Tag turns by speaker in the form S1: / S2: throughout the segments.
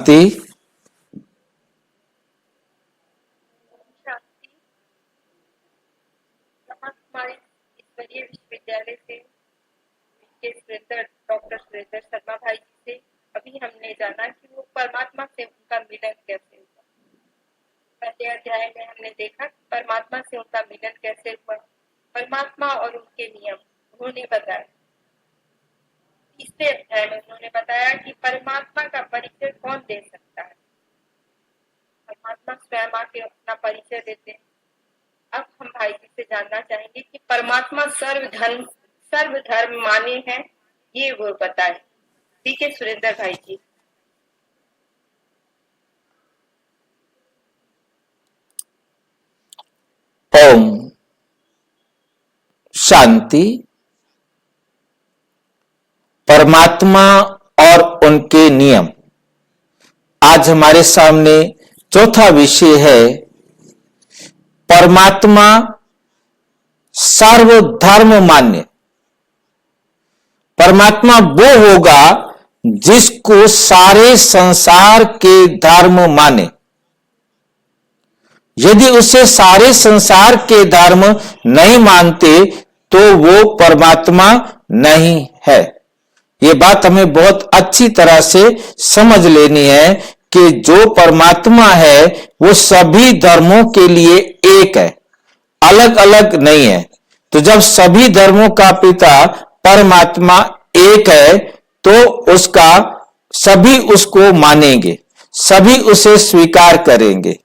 S1: शांति।
S2: हमारे ईश्वरीय विश्वविद्यालय से डॉक्टर सुरेंद्र शर्मा भाई जी से अभी हमने जाना कि वो परमात्मा से उनका मिलन कैसे हुआ। पहले अध्याय में हमने देखा कि परमात्मा से उनका मिलन कैसे हुआ, परमात्मा और उनके नियम उन्होंने बताया। तीसरे अध्याय में उन्होंने बताया कि परमात्मा का परिचय कौन दे सकता है। परमात्मा स्वयं आके अपना परिचय देते हैं। अब हम भाई जी से जानना चाहेंगे कि परमात्मा सर्वधर्म माने हैं, ये वो बताए। ठीक है सुरेंद्र भाई जी।
S1: ओम शांति। परमात्मा और उनके नियम। आज हमारे सामने चौथा विषय है परमात्मा सर्वधर्म मान्य। परमात्मा वो होगा जिसको सारे संसार के धर्म माने। यदि उसे सारे संसार के धर्म नहीं मानते तो वो परमात्मा नहीं है। ये बात हमें बहुत अच्छी तरह से समझ लेनी है कि जो परमात्मा है वो सभी धर्मों के लिए एक है, अलग अलग नहीं है। तो जब सभी धर्मों का पिता परमात्मा एक है तो सभी उसको मानेंगे, सभी उसे स्वीकार करेंगे।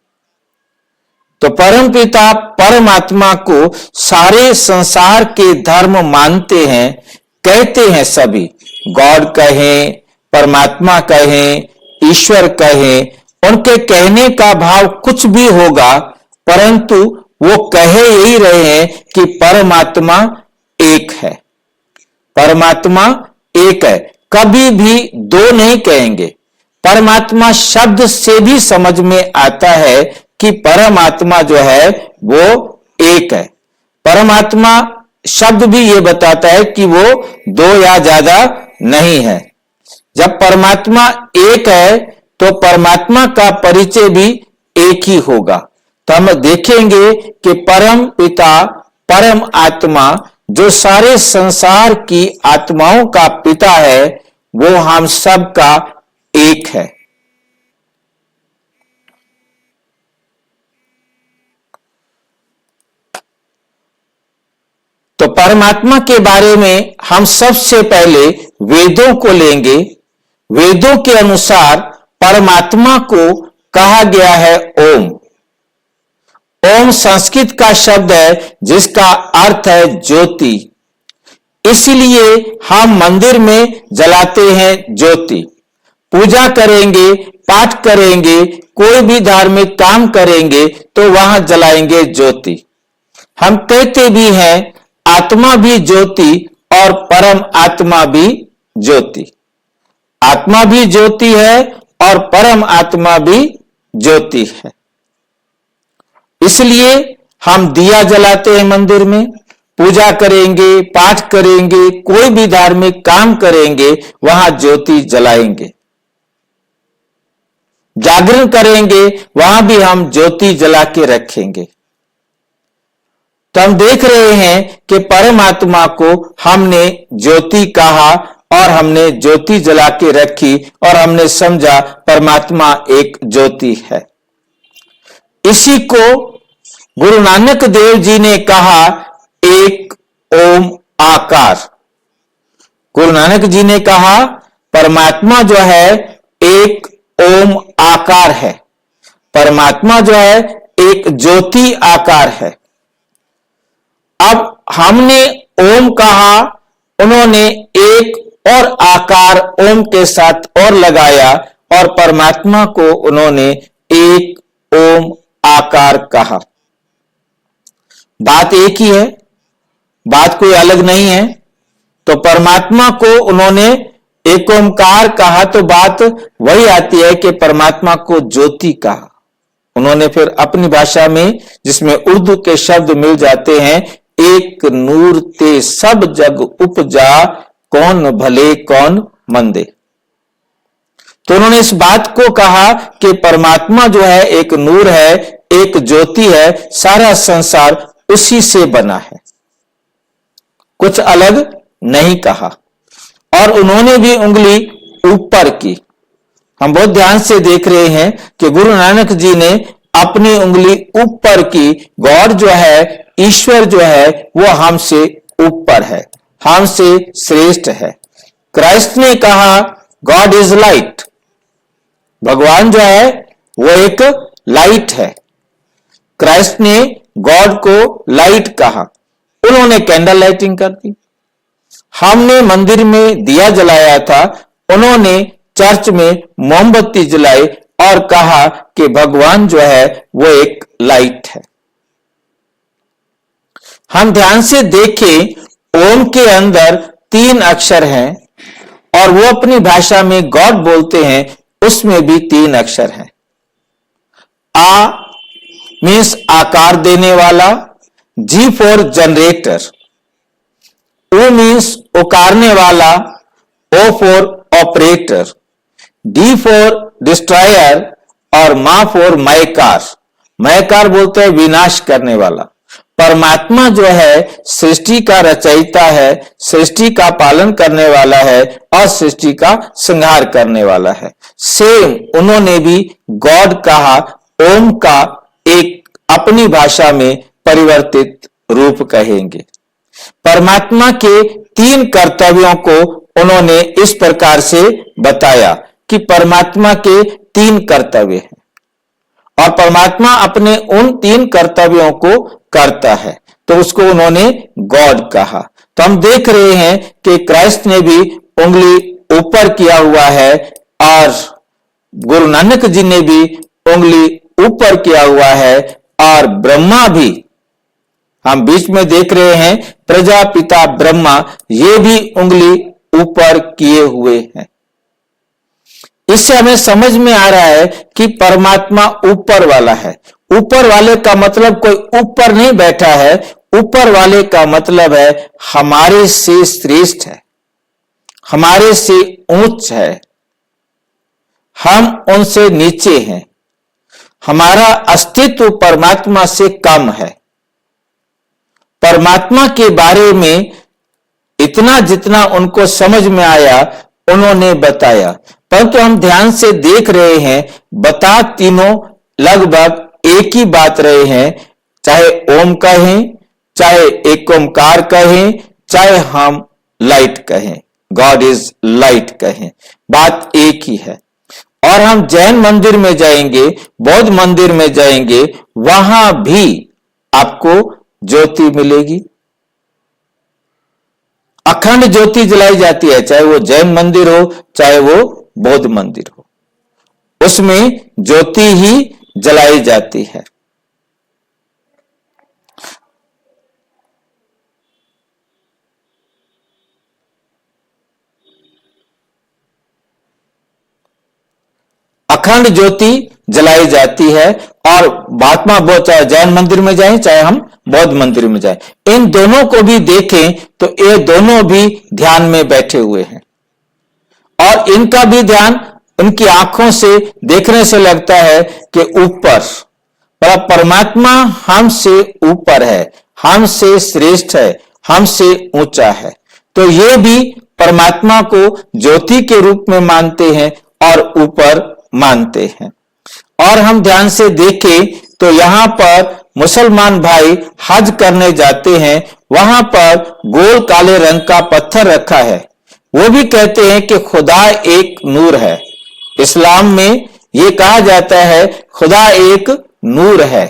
S1: तो परमपिता परमात्मा को सारे संसार के धर्म मानते हैं, कहते हैं सभी। गॉड कहें, परमात्मा कहें, ईश्वर कहें, उनके कहने का भाव कुछ भी होगा, परंतु वो कहे यही रहे हैं कि परमात्मा एक है। परमात्मा एक है, कभी भी दो नहीं कहेंगे। परमात्मा शब्द से भी समझ में आता है कि परमात्मा जो है वो एक है। परमात्मा शब्द भी ये बताता है कि वो दो या ज्यादा नहीं है। जब परमात्मा एक है तो परमात्मा का परिचय भी एक ही होगा। तो हम देखेंगे कि परम पिता परम आत्मा जो सारे संसार की आत्माओं का पिता है वो हम सब का एक है। तो परमात्मा के बारे में हम सबसे पहले वेदों को लेंगे। वेदों के अनुसार परमात्मा को कहा गया है ओम। ओम संस्कृत का शब्द है जिसका अर्थ है ज्योति। इसलिए हम मंदिर में जलाते हैं ज्योति। पूजा करेंगे, पाठ करेंगे, कोई भी धार्मिक काम करेंगे तो वहां जलाएंगे ज्योति। हम कहते भी हैं आत्मा भी ज्योति और परम आत्मा भी ज्योति। आत्मा भी ज्योति है और परम आत्मा भी ज्योति है। इसलिए हम दिया जलाते हैं मंदिर में, पूजा करेंगे, पाठ करेंगे, कोई भी धार्मिक काम करेंगे, वहां ज्योति जलाएंगे। जागरण करेंगे, वहां भी हम ज्योति जला के रखेंगे। तो हम देख रहे हैं कि परमात्मा को हमने ज्योति कहा और हमने ज्योति जला के रखी और हमने समझा परमात्मा एक ज्योति है। इसी को गुरु नानक देव जी ने कहा एक ओम आकार। गुरु नानक जी ने कहा परमात्मा जो है एक ओम आकार है। परमात्मा जो है एक ज्योति आकार है। अब हमने ओम कहा, उन्होंने एक और आकार ओम के साथ और लगाया और परमात्मा को उन्होंने एक ओम आकार कहा। बात एक ही है, बात कोई अलग नहीं है। तो परमात्मा को उन्होंने एक ओंकार कहा तो बात वही आती है कि परमात्मा को ज्योति कहा। उन्होंने फिर अपनी भाषा में, जिसमें उर्दू के शब्द मिल जाते हैं, एक नूर ते सब जग उपजा, कौन भले कौन मंदे। तो उन्होंने इस बात को कहा कि परमात्मा जो है एक नूर है, एक ज्योति है, सारा संसार उसी से बना है, कुछ अलग नहीं कहा। और उन्होंने भी उंगली ऊपर की। हम बहुत ध्यान से देख रहे हैं कि गुरु नानक जी ने अपनी उंगली ऊपर की। गॉड जो है, ईश्वर जो है, वो हमसे ऊपर है, हमसे श्रेष्ठ है। क्राइस्ट ने कहा गॉड इज लाइट, भगवान जो है वो एक लाइट है। क्राइस्ट ने गॉड को लाइट कहा। उन्होंने कैंडल लाइटिंग कर दी। हमने मंदिर में दिया जलाया था, उन्होंने चर्च में मोमबत्ती जलाई और कहा कि भगवान जो है वो एक लाइट है। हम ध्यान से देखें, ओम के अंदर 3 अक्षर हैं और वो अपनी भाषा में गॉड बोलते हैं, उसमें भी 3 अक्षर हैं। आ मीन्स आकार देने वाला, G for generator, O means उकारने वाला, O for operator, D for destroyer और मा फॉर मायकार। मायकार बोलते हैं विनाश करने वाला। परमात्मा जो है सृष्टि का रचयिता है, सृष्टि का पालन करने वाला है और सृष्टि का संहार करने वाला है। सेम उन्होंने भी गॉड कहा, ओम का एक अपनी भाषा में परिवर्तित रूप कहेंगे। परमात्मा के 3 कर्तव्यों को उन्होंने इस प्रकार से बताया कि परमात्मा के 3 कर्तव्य हैं और परमात्मा अपने उन 3 कर्तव्यों को करता है, तो उसको उन्होंने गॉड कहा। तो हम देख रहे हैं कि क्राइस्ट ने भी उंगली ऊपर किया हुआ है और गुरु नानक जी ने भी उंगली ऊपर किया हुआ है और ब्रह्मा भी, हम बीच में देख रहे हैं प्रजापिता ब्रह्मा, ये भी उंगली ऊपर किए हुए हैं। इससे हमें समझ में आ रहा है कि परमात्मा ऊपर वाला है। ऊपर वाले का मतलब कोई ऊपर नहीं बैठा है, ऊपर वाले का मतलब है हमारे से श्रेष्ठ है, हमारे से ऊंच है, हम उनसे नीचे हैं, हमारा अस्तित्व परमात्मा से कम है। परमात्मा के बारे में इतना जितना उनको समझ में आया उन्होंने बताया, परंतु हम ध्यान से देख रहे हैं बता तीनों लगभग एक ही बात रहे हैं, चाहे ओम कहें, चाहे एक ओमकार कहें, चाहे हम लाइट कहें, गॉड इज लाइट कहें, बात एक ही है। और हम जैन मंदिर में जाएंगे, बौद्ध मंदिर में जाएंगे, वहां भी आपको ज्योति मिलेगी, अखंड ज्योति जलाई जाती है, चाहे वो जैन मंदिर हो, चाहे वो बौद्ध मंदिर हो, उसमें ज्योति ही जलाई जाती है। अखंड ज्योति जलाई जाती है और महात्मा बोध, चाहे जैन मंदिर में जाएं, चाहे हम बौद्ध मंदिर में जाएं, इन दोनों को भी देखें तो ये दोनों भी ध्यान में बैठे हुए हैं और इनका भी ध्यान उनकी आंखों से देखने से लगता है कि ऊपर, पर परमात्मा हमसे ऊपर है, हमसे श्रेष्ठ है, हमसे ऊंचा है। तो ये भी परमात्मा को ज्योति के रूप में मानते हैं और ऊपर मानते हैं। और हम ध्यान से देखें तो यहां पर मुसलमान भाई हज करने जाते हैं, वहां पर गोल काले रंग का पत्थर रखा है, वो भी कहते हैं कि खुदा एक नूर है। इस्लाम में ये कहा जाता है खुदा एक नूर है,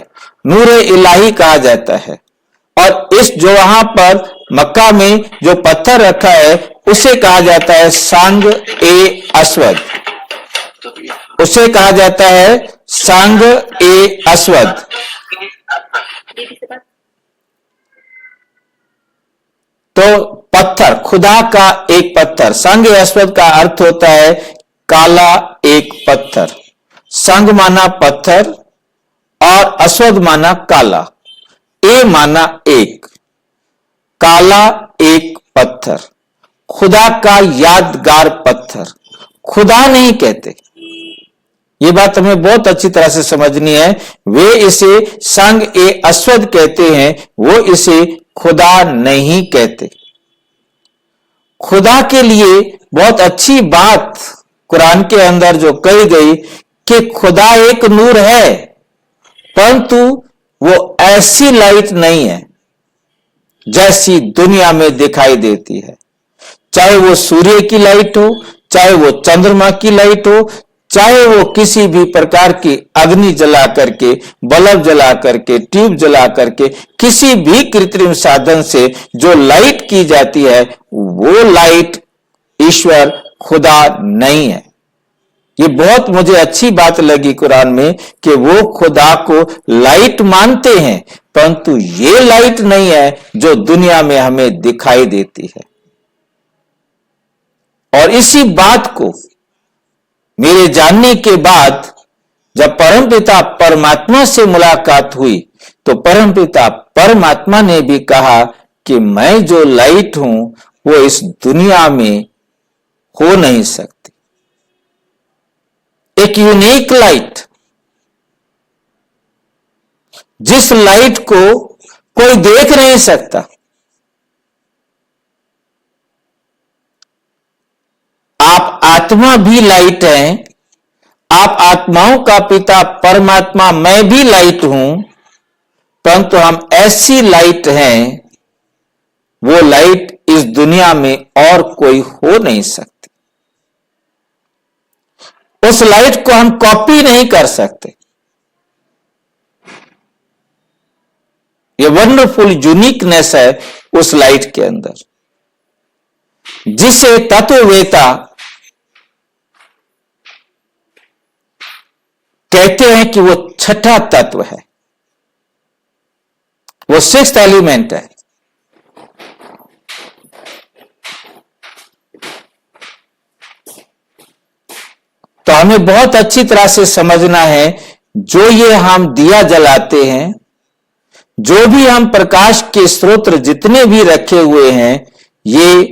S1: नूर इलाही कहा जाता है। और इस जो वहां पर मक्का में जो पत्थर रखा है उसे कहा जाता है सांग ए अस्वद, उसे कहा जाता है सांग ए अस्वद। तो पत्थर, खुदा का एक पत्थर, संग अस्वद का अर्थ होता है काला एक पत्थर। संग माना पत्थर और अस्वद माना काला, ए माना एक, काला एक पत्थर, खुदा का यादगार पत्थर। खुदा नहीं कहते, ये बात हमें बहुत अच्छी तरह से समझनी है। वे इसे संग ए अस्वद कहते हैं, वो इसे खुदा नहीं कहते। खुदा के लिए बहुत अच्छी बात कुरान के अंदर जो कही गई कि खुदा एक नूर है, परंतु वो ऐसी लाइट नहीं है जैसी दुनिया में दिखाई देती है। चाहे वो सूर्य की लाइट हो, चाहे वो चंद्रमा की लाइट हो, चाहे वो किसी भी प्रकार की अग्नि जला करके, बल्ब जला करके, ट्यूब जला करके, किसी भी कृत्रिम साधन से जो लाइट की जाती है, वो लाइट ईश्वर खुदा नहीं है। ये बहुत मुझे अच्छी बात लगी कुरान में कि वो खुदा को लाइट मानते हैं, परंतु ये लाइट नहीं है जो दुनिया में हमें दिखाई देती है। और इसी बात को मेरे जानने के बाद जब परमपिता परमात्मा से मुलाकात हुई, तो परमपिता परमात्मा ने भी कहा कि मैं जो लाइट हूं वो इस दुनिया में हो नहीं सकती। एक यूनिक लाइट, जिस लाइट को कोई देख नहीं सकता। आप आत्मा भी लाइट हैं, आप आत्माओं का पिता परमात्मा, मैं भी लाइट हूं, परंतु हम ऐसी लाइट हैं, वो लाइट इस दुनिया में और कोई हो नहीं सकती। उस लाइट को हम कॉपी नहीं कर सकते। ये वंडरफुल यूनिकनेस है उस लाइट के अंदर, जिसे तत्ववेता कहते हैं कि वो छठा तत्व है, वो सिक्स्थ एलिमेंट है। तो हमें बहुत अच्छी तरह से समझना है, जो ये हम दिया जलाते हैं, जो भी हम प्रकाश के स्रोत जितने भी रखे हुए हैं, ये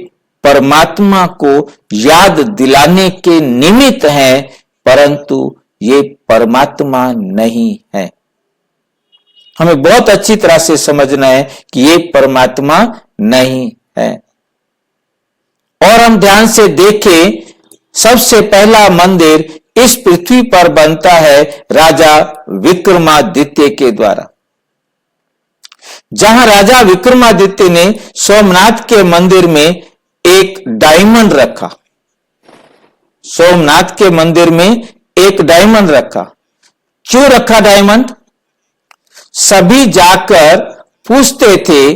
S1: परमात्मा को याद दिलाने के निमित्त हैं, परंतु ये परमात्मा नहीं है। हमें बहुत अच्छी तरह से समझना है कि ये परमात्मा नहीं है। और हम ध्यान से देखें, सबसे पहला मंदिर इस पृथ्वी पर बनता है राजा विक्रमादित्य के द्वारा। जहां राजा विक्रमादित्य ने सोमनाथ के मंदिर में एक डायमंड रखा, सोमनाथ के मंदिर में एक डायमंड रखा। क्यों रखा डायमंड? सभी जाकर पूछते थे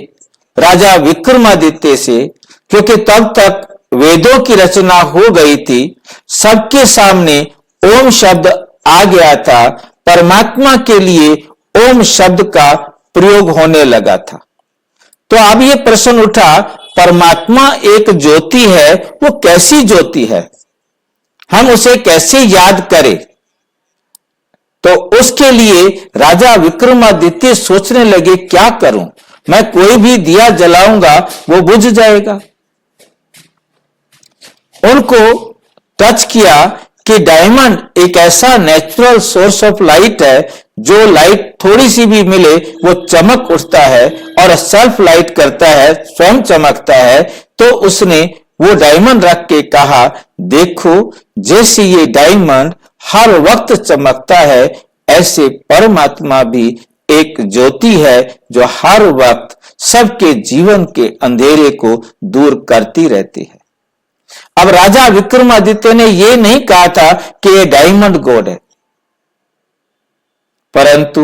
S1: राजा विक्रमादित्य से, क्योंकि तब तक वेदों की रचना हो गई थी, सबके सामने ओम शब्द आ गया था, परमात्मा के लिए ओम शब्द का प्रयोग होने लगा था। तो अब यह प्रश्न उठा, परमात्मा एक ज्योति है, वो कैसी ज्योति है, हम उसे कैसे याद करें? तो उसके लिए राजा विक्रमादित्य सोचने लगे, क्या करूं, मैं कोई भी दिया जलाऊंगा वो बुझ जाएगा। उनको टच किया कि डायमंड एक ऐसा नेचुरल सोर्स ऑफ लाइट है, जो लाइट थोड़ी सी भी मिले वो चमक उठता है और सेल्फ लाइट करता है, स्वयं चमकता है। तो उसने वो डायमंड रख के कहा, देखो जैसे ये डायमंड हर वक्त चमकता है, ऐसे परमात्मा भी एक ज्योति है जो हर वक्त सबके जीवन के अंधेरे को दूर करती रहती है। अब राजा विक्रमादित्य ने यह नहीं कहा था कि यह डायमंड गॉड है, परंतु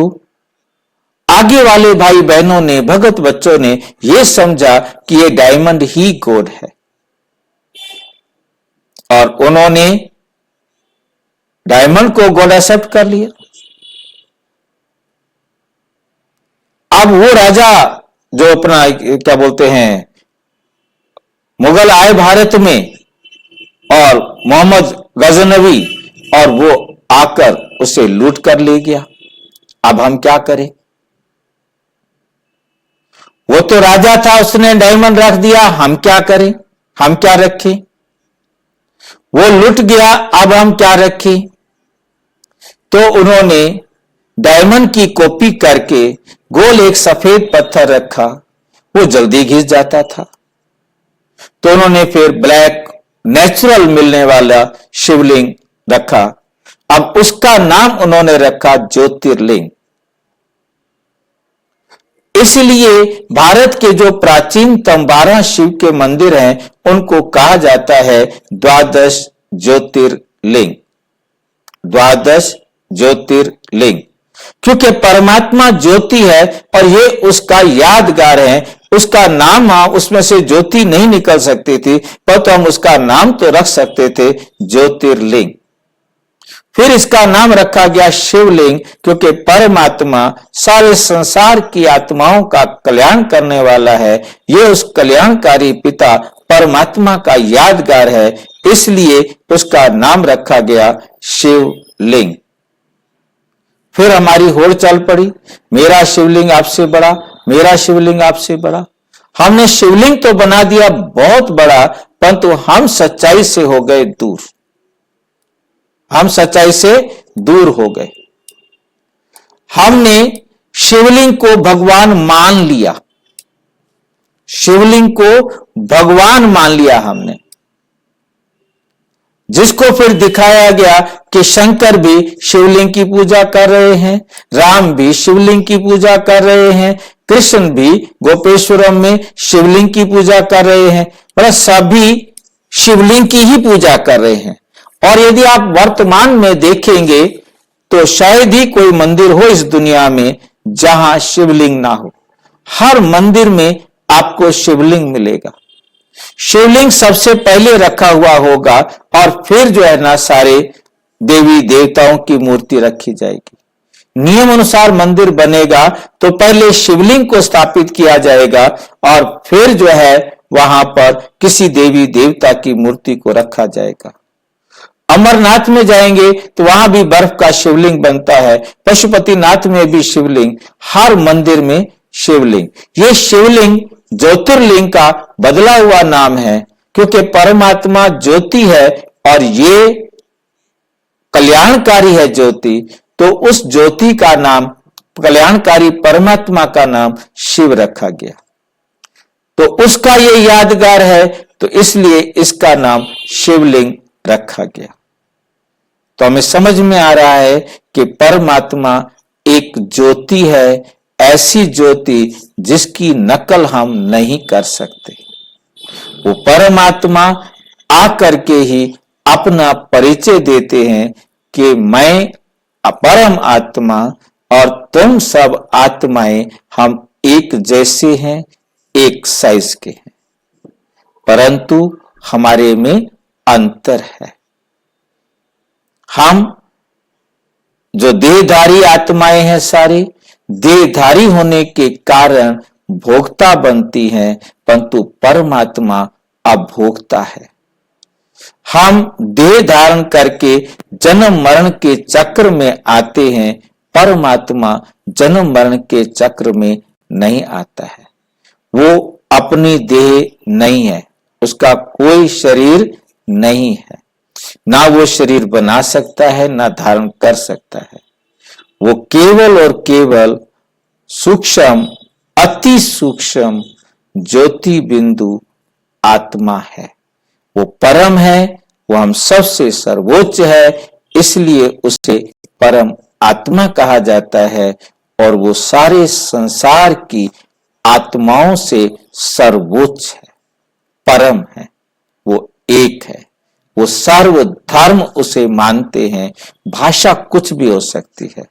S1: आगे वाले भाई बहनों ने, भगत बच्चों ने यह समझा कि यह डायमंड ही गॉड है, और उन्होंने डायमंड को गॉड एक्सेप्ट कर लिया। अब वो राजा जो अपना क्या बोलते हैं, मुगल आए भारत में, और मोहम्मद गजनवी, और वो आकर उसे लूट कर ले गया। अब हम क्या करें? वो तो राजा था, उसने डायमंड रख दिया, हम क्या करें, हम क्या रखें? वो लूट गया, अब हम क्या रखें? तो उन्होंने डायमंड की कॉपी करके गोल एक सफेद पत्थर रखा, वो जल्दी घिस जाता था। तो उन्होंने फिर ब्लैक नेचुरल मिलने वाला शिवलिंग रखा। अब उसका नाम उन्होंने रखा ज्योतिर्लिंग। इसलिए भारत के जो प्राचीनतम 12 शिव के मंदिर हैं उनको कहा जाता है द्वादश ज्योतिर्लिंग। द्वादश ज्योतिर्लिंग, क्योंकि परमात्मा ज्योति है और ये उसका यादगार है। उसका नाम उसमें से ज्योति नहीं निकल सकती थी, पर तो हम उसका नाम तो रख सकते थे ज्योतिर्लिंग। फिर इसका नाम रखा गया शिवलिंग, क्योंकि परमात्मा सारे संसार की आत्माओं का कल्याण करने वाला है। ये उस कल्याणकारी पिता परमात्मा का यादगार है, इसलिए उसका नाम रखा गया शिवलिंग। फिर हमारी होड़ चल पड़ी, मेरा शिवलिंग आपसे बड़ा, मेरा शिवलिंग आपसे बड़ा। हमने शिवलिंग तो बना दिया बहुत बड़ा, परंतु हम सच्चाई से हो गए दूर। हम सच्चाई से दूर हो गए। हमने शिवलिंग को भगवान मान लिया, शिवलिंग को भगवान मान लिया हमने, जिसको फिर दिखाया गया कि शंकर भी शिवलिंग की पूजा कर रहे हैं, राम भी शिवलिंग की पूजा कर रहे हैं, कृष्ण भी गोपेश्वरम में शिवलिंग की पूजा कर रहे हैं, मतलब सभी शिवलिंग की ही पूजा कर रहे हैं। और यदि आप वर्तमान में देखेंगे तो शायद ही कोई मंदिर हो इस दुनिया में जहां शिवलिंग ना हो। हर मंदिर में आपको शिवलिंग मिलेगा। शिवलिंग सबसे पहले रखा हुआ होगा और फिर जो है ना सारे देवी देवताओं की मूर्ति रखी जाएगी। नियम अनुसार मंदिर बनेगा तो पहले शिवलिंग को स्थापित किया जाएगा और फिर जो है वहां पर किसी देवी देवता की मूर्ति को रखा जाएगा। अमरनाथ में जाएंगे तो वहां भी बर्फ का शिवलिंग बनता है, पशुपतिनाथ में भी शिवलिंग, हर मंदिर में शिवलिंग। ये शिवलिंग ज्योतिर्लिंग का बदला हुआ नाम है, क्योंकि परमात्मा ज्योति है और ये कल्याणकारी है ज्योति, तो उस ज्योति का नाम, कल्याणकारी परमात्मा का नाम शिव रखा गया। तो उसका ये यादगार है, तो इसलिए इसका नाम शिवलिंग रखा गया। तो हमें समझ में आ रहा है कि परमात्मा एक ज्योति है, ऐसी ज्योति जिसकी नकल हम नहीं कर सकते। वो परमात्मा आकर के ही अपना परिचय देते हैं कि मैं परम आत्मा और तुम सब आत्माएं हम एक जैसे हैं, एक साइज के हैं, परंतु हमारे में अंतर है। हम जो देहधारी आत्माएं हैं सारी देहधारी होने के कारण भोक्ता बनती हैं, परंतु परमात्मा अभोक्ता है। हम देह धारण करके जन्म मरण के चक्र में आते हैं, परमात्मा जन्म मरण के चक्र में नहीं आता है। वो अपनी देह नहीं है, उसका कोई शरीर नहीं है, ना वो शरीर बना सकता है ना धारण कर सकता है। वो केवल और केवल सूक्ष्म, अति सूक्ष्म ज्योति बिंदु आत्मा है। वो परम है, वो हम सबसे सर्वोच्च है, इसलिए उसे परम आत्मा कहा जाता है। और वो सारे संसार की आत्माओं से सर्वोच्च है, परम है, वो एक है, वो सर्वधर्म उसे मानते हैं। भाषा कुछ भी हो सकती है,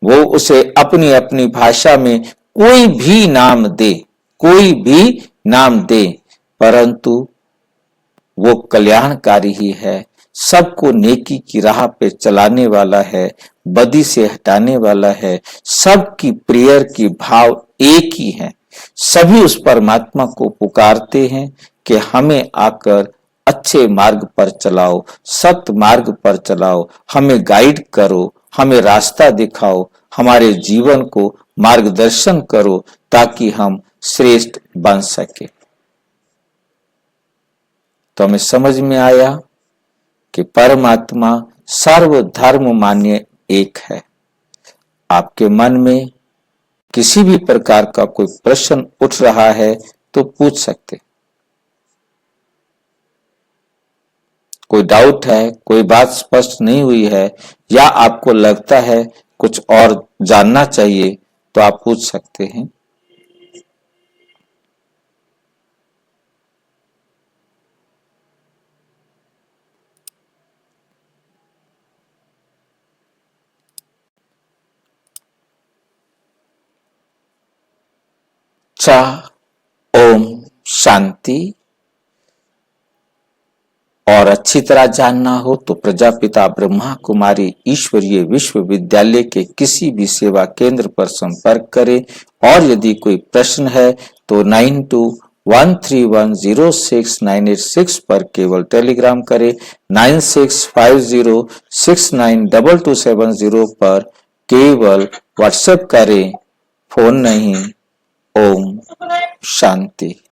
S1: वो उसे अपनी अपनी भाषा में कोई भी नाम दे, कोई भी नाम दे, परंतु वो कल्याणकारी ही है, सबको नेकी की राह पे चलाने वाला है, बदी से हटाने वाला है, सबकी प्रेयर की भाव एक ही है। सभी उस परमात्मा को पुकारते हैं कि हमें आकर अच्छे मार्ग पर चलाओ, सत्य मार्ग पर चलाओ, हमें गाइड करो, हमें रास्ता दिखाओ, हमारे जीवन को मार्गदर्शन करो ताकि हम श्रेष्ठ बन सके। तो हमें समझ में आया कि परमात्मा सर्वधर्म मान्य एक है। आपके मन में किसी भी प्रकार का कोई प्रश्न उठ रहा है तो पूछ सकते। कोई डाउट है, कोई बात स्पष्ट नहीं हुई है, या आपको लगता है कुछ और जानना चाहिए तो आप पूछ सकते हैं। ओम शांति। और अच्छी तरह जानना हो तो प्रजापिता ब्रह्मा कुमारी ईश्वरीय विश्वविद्यालय के किसी भी सेवा केंद्र पर संपर्क करें। और यदि कोई प्रश्न है तो 9213106986 पर केवल टेलीग्राम करें। 9650692270 पर केवल व्हाट्सएप करें, फोन नहीं। ओम शांति।